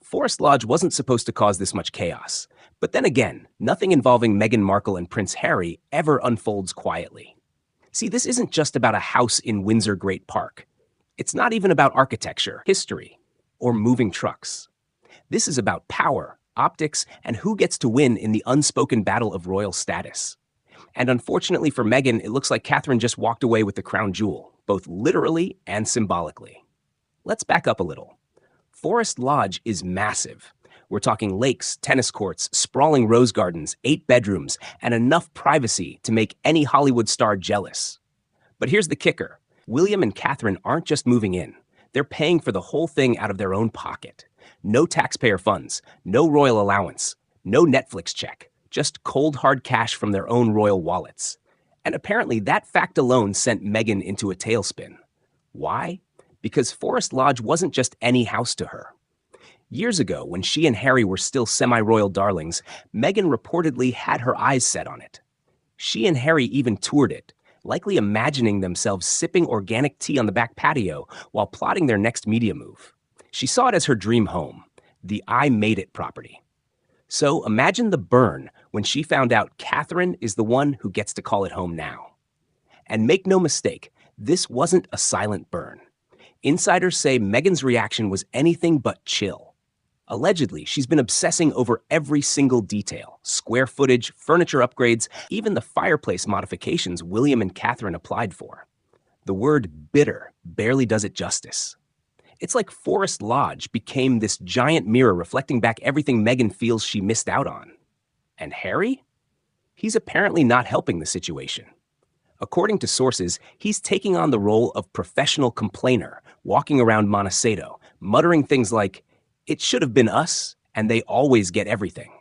Forest Lodge wasn't supposed to cause this much chaos. But then again, nothing involving Meghan Markle and Prince Harry ever unfolds quietly. See, this isn't just about a house in Windsor Great Park. It's not even about architecture, history, or moving trucks. This is about power, optics, and who gets to win in the unspoken battle of royal status. And unfortunately for Meghan, it looks like Katerine just walked away with the crown jewel, both literally and symbolically. Let's back up a little. Forest Lodge is massive. We're talking lakes, tennis courts, sprawling rose gardens, 8 bedrooms, and enough privacy to make any Hollywood star jealous. But here's the kicker. William and Katerine aren't just moving in. They're paying for the whole thing out of their own pocket. No taxpayer funds, no royal allowance, no Netflix check, just cold hard cash from their own royal wallets. And apparently that fact alone sent Meghan into a tailspin. Why? Because Forest Lodge wasn't just any house to her. Years ago, when she and Harry were still semi-royal darlings, Meghan reportedly had her eyes set on it. She and Harry even toured it, likely imagining themselves sipping organic tea on the back patio while plotting their next media move. She saw it as her dream home, the I Made It property. So imagine the burn when she found out Katerine is the one who gets to call it home now. And make no mistake, this wasn't a silent burn. Insiders say Meghan's reaction was anything but chill. Allegedly, she's been obsessing over every single detail, square footage, furniture upgrades, even the fireplace modifications William and Katerine applied for. The word bitter barely does it justice. It's like Forest Lodge became this giant mirror reflecting back everything Meghan feels she missed out on. And Harry? He's apparently not helping the situation. According to sources, he's taking on the role of professional complainer, walking around Montecito, muttering things like, "It should have been us, and they always get everything."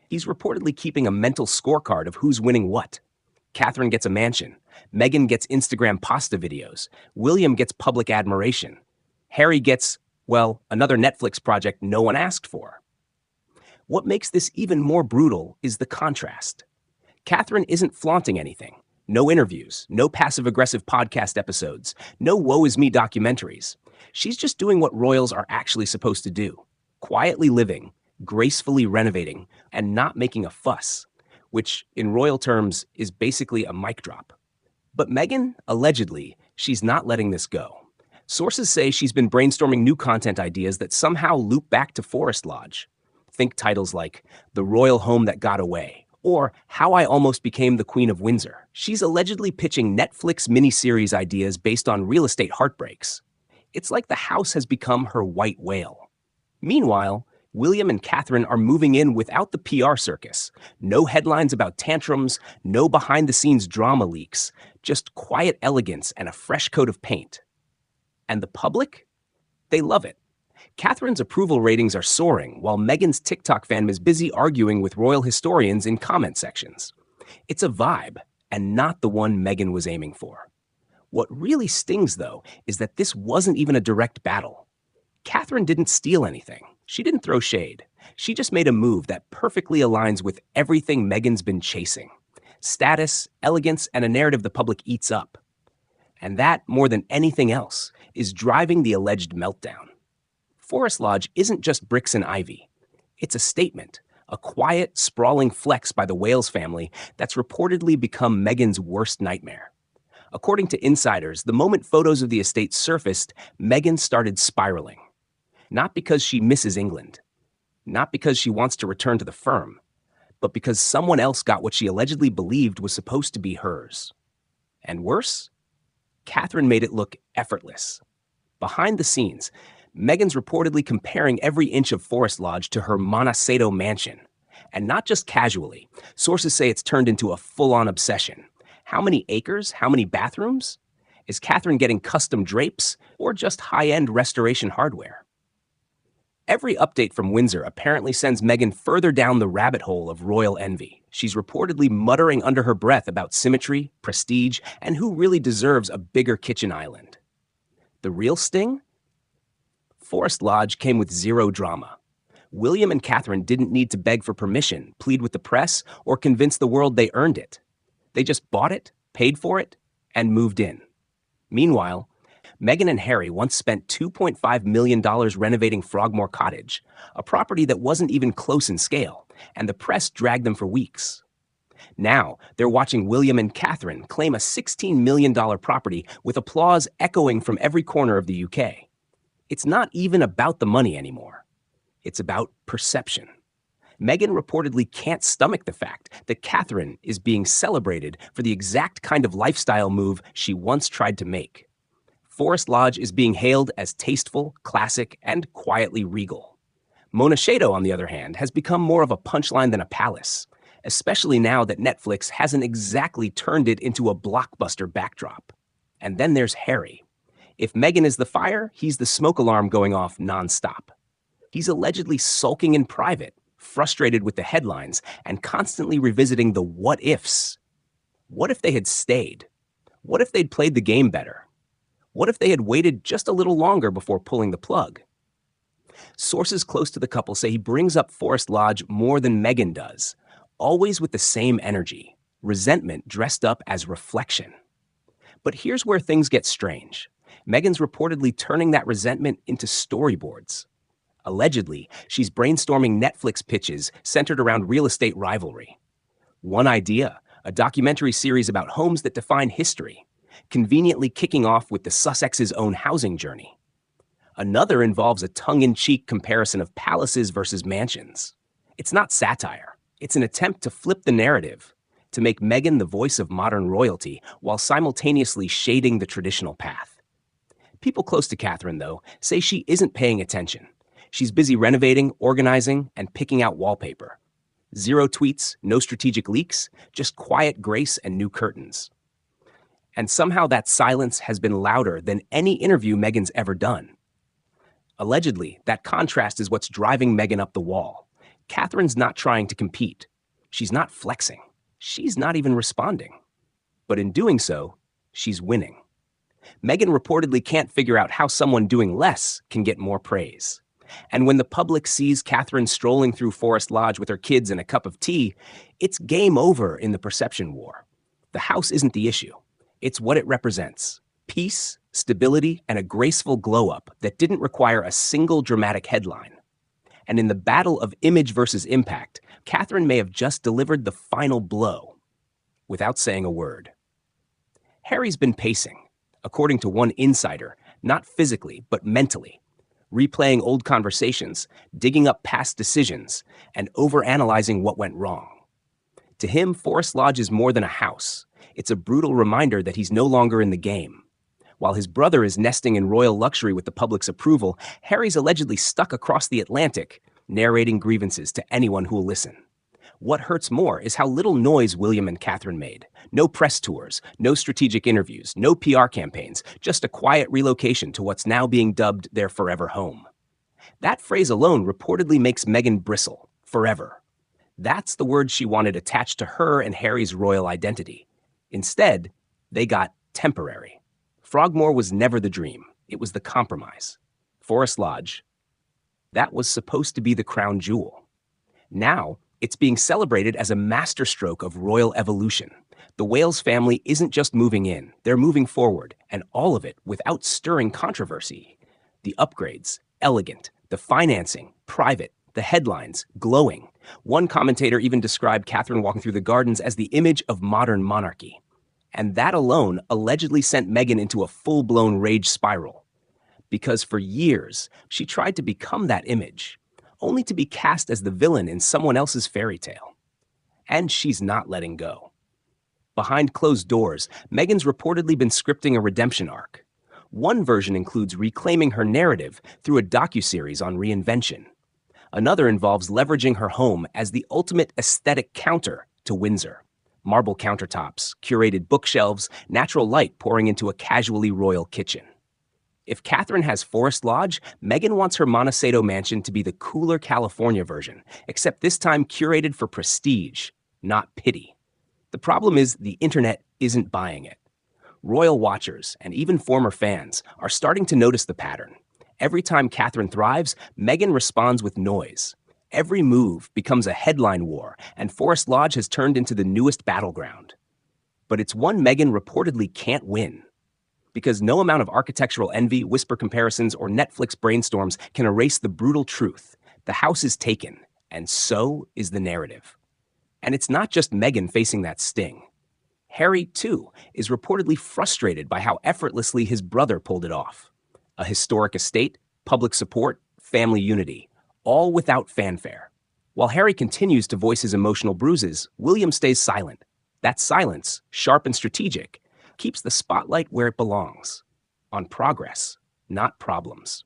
He's reportedly keeping a mental scorecard of who's winning what. Katerine gets a mansion. Meghan gets Instagram pasta videos. William gets public admiration. Harry gets, well, another Netflix project no one asked for. What makes this even more brutal is the contrast. Katerine isn't flaunting anything. No interviews, no passive-aggressive podcast episodes, no woe-is-me documentaries. She's just doing what royals are actually supposed to do. Quietly living, gracefully renovating, and not making a fuss, which, in royal terms, is basically a mic drop. But Meghan, allegedly, she's not letting this go. Sources say she's been brainstorming new content ideas that somehow loop back to Forest Lodge. Think titles like The Royal Home That Got Away, or How I Almost Became the Queen of Windsor. She's allegedly pitching Netflix miniseries ideas based on real estate heartbreaks. It's like the house has become her white whale. Meanwhile, William and Katerine are moving in without the PR circus. No headlines about tantrums, no behind-the-scenes drama leaks, just quiet elegance and a fresh coat of paint. And the public? They love it. Katherine's approval ratings are soaring, while Meghan's TikTok fandom is busy arguing with royal historians in comment sections. It's a vibe, and not the one Meghan was aiming for. What really stings, though, is that this wasn't even a direct battle. Katerine didn't steal anything. She didn't throw shade. She just made a move that perfectly aligns with everything Meghan's been chasing. Status, elegance, and a narrative the public eats up. And that, more than anything else, is driving the alleged meltdown. Forest Lodge isn't just bricks and ivy. It's a statement, a quiet, sprawling flex by the Wales family that's reportedly become Meghan's worst nightmare. According to insiders, the moment photos of the estate surfaced, Meghan started spiraling. Not because she misses England, not because she wants to return to the firm, but because someone else got what she allegedly believed was supposed to be hers. And worse, Katerine made it look effortless. Behind the scenes, Meghan's reportedly comparing every inch of Forest Lodge to her Montecito mansion. And not just casually. Sources say it's turned into a full-on obsession. How many acres? How many bathrooms? Is Katerine getting custom drapes or just high-end restoration hardware? Every update from Windsor apparently sends Meghan further down the rabbit hole of royal envy. She's reportedly muttering under her breath about symmetry, prestige, and who really deserves a bigger kitchen island. The real sting? Forest Lodge came with zero drama. William and Katerine didn't need to beg for permission, plead with the press, or convince the world they earned it. They just bought it, paid for it, and moved in. Meanwhile, Meghan and Harry once spent $2.5 million renovating Frogmore Cottage, a property that wasn't even close in scale, and the press dragged them for weeks. Now, they're watching William and Katerine claim a $16 million property with applause echoing from every corner of the UK. It's not even about the money anymore. It's about perception. Meghan reportedly can't stomach the fact that Katerine is being celebrated for the exact kind of lifestyle move she once tried to make. Forest Lodge is being hailed as tasteful, classic, and quietly regal. Mona Chado, on the other hand, has become more of a punchline than a palace, especially now that Netflix hasn't exactly turned it into a blockbuster backdrop. And then there's Harry. If Meghan is the fire, he's the smoke alarm going off nonstop. He's allegedly sulking in private, frustrated with the headlines, and constantly revisiting the what-ifs. What if they had stayed? What if they'd played the game better? What if they had waited just a little longer before pulling the plug? Sources close to the couple say he brings up Forest Lodge more than Meghan does, always with the same energy, resentment dressed up as reflection. But here's where things get strange. Meghan's reportedly turning that resentment into storyboards. Allegedly, she's brainstorming Netflix pitches centered around real estate rivalry. One idea, a documentary series about homes that define history, conveniently kicking off with the Sussex's own housing journey. Another involves a tongue-in-cheek comparison of palaces versus mansions. It's not satire. It's an attempt to flip the narrative, to make Meghan the voice of modern royalty while simultaneously shading the traditional path. People close to Katerine, though, say she isn't paying attention. She's busy renovating, organizing, and picking out wallpaper. Zero tweets, no strategic leaks, just quiet grace and new curtains. And somehow that silence has been louder than any interview Meghan's ever done. Allegedly, that contrast is what's driving Meghan up the wall. Katerine's not trying to compete. She's not flexing. She's not even responding. But in doing so, she's winning. Meghan reportedly can't figure out how someone doing less can get more praise. And when the public sees Katerine strolling through Forest Lodge with her kids and a cup of tea, it's game over in the perception war. The house isn't the issue. It's what it represents: peace, stability, and a graceful glow-up that didn't require a single dramatic headline. And in the battle of image versus impact, Katerine may have just delivered the final blow without saying a word. Harry's been pacing, according to one insider, not physically, but mentally, replaying old conversations, digging up past decisions, and overanalyzing what went wrong. To him, Forest Lodge is more than a house. It's a brutal reminder that he's no longer in the game. While his brother is nesting in royal luxury with the public's approval, Harry's allegedly stuck across the Atlantic, narrating grievances to anyone who will listen. What hurts more is how little noise William and Katerine made. No press tours, no strategic interviews, no PR campaigns, just a quiet relocation to what's now being dubbed their forever home. That phrase alone reportedly makes Meghan bristle. Forever. That's the word she wanted attached to her and Harry's royal identity. Instead, they got temporary. Frogmore was never the dream. It was the compromise. Forest Lodge, that was supposed to be the crown jewel. Now, it's being celebrated as a masterstroke of royal evolution. The Wales family isn't just moving in, they're moving forward, and all of it without stirring controversy. The upgrades, elegant. The financing, private. The headlines, glowing. One commentator even described Katerine walking through the gardens as the image of modern monarchy. And that alone allegedly sent Meghan into a full-blown rage spiral. Because for years, she tried to become that image, only to be cast as the villain in someone else's fairy tale. And she's not letting go. Behind closed doors, Meghan's reportedly been scripting a redemption arc. One version includes reclaiming her narrative through a docuseries on reinvention. Another involves leveraging her home as the ultimate aesthetic counter to Windsor. Marble countertops, curated bookshelves, natural light pouring into a casually royal kitchen. If Katerine has Forest Lodge, Meghan wants her Montecito mansion to be the cooler California version, except this time curated for prestige, not pity. The problem is the internet isn't buying it. Royal watchers, and even former fans, are starting to notice the pattern. Every time Katerine thrives, Meghan responds with noise. Every move becomes a headline war, and Forest Lodge has turned into the newest battleground. But it's one Meghan reportedly can't win. Because no amount of architectural envy, whisper comparisons, or Netflix brainstorms can erase the brutal truth. The house is taken, and so is the narrative. And it's not just Meghan facing that sting. Harry, too, is reportedly frustrated by how effortlessly his brother pulled it off. A historic estate, public support, family unity, all without fanfare. While Harry continues to voice his emotional bruises, William stays silent. That silence, sharp and strategic, keeps the spotlight where it belongs, on progress, not problems.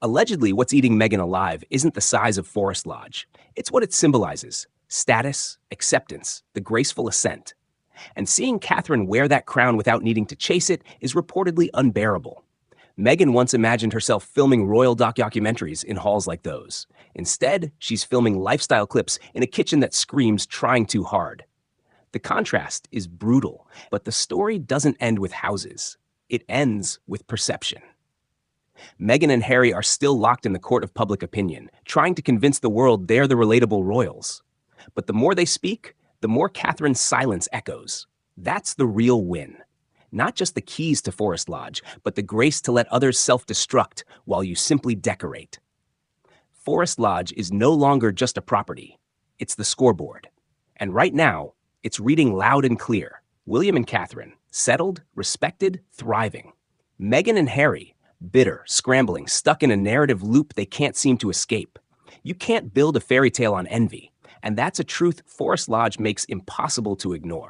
Allegedly, what's eating Meghan alive isn't the size of Forest Lodge. It's what it symbolizes: status, acceptance, the graceful ascent. And seeing Katerine wear that crown without needing to chase it is reportedly unbearable. Meghan once imagined herself filming royal documentaries in halls like those. Instead, she's filming lifestyle clips in a kitchen that screams trying too hard. The contrast is brutal, but the story doesn't end with houses. It ends with perception. Meghan and Harry are still locked in the court of public opinion, trying to convince the world they're the relatable royals. But the more they speak, the more Katerine's silence echoes. That's the real win. Not just the keys to Forest Lodge, but the grace to let others self-destruct while you simply decorate. Forest Lodge is no longer just a property. It's the scoreboard. And right now, it's reading loud and clear. William and Katerine, settled, respected, thriving. Meghan and Harry, bitter, scrambling, stuck in a narrative loop they can't seem to escape. You can't build a fairy tale on envy, and that's a truth Forest Lodge makes impossible to ignore.